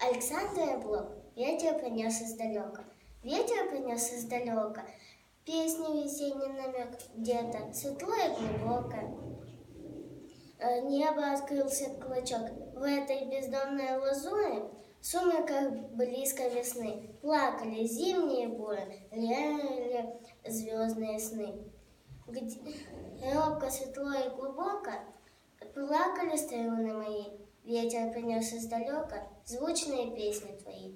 Александр Блок ветер принес издалека. Ветер принес издалека песни весенний намек, где-то светло и глубоко. Небо открылся клочок в этой бездонной лазури, в сумерках близко весны плакали зимние бури, реяли звездные сны. Где робко, светло и глубоко плакали струны мои, ветер принес издалека звучные песни твои.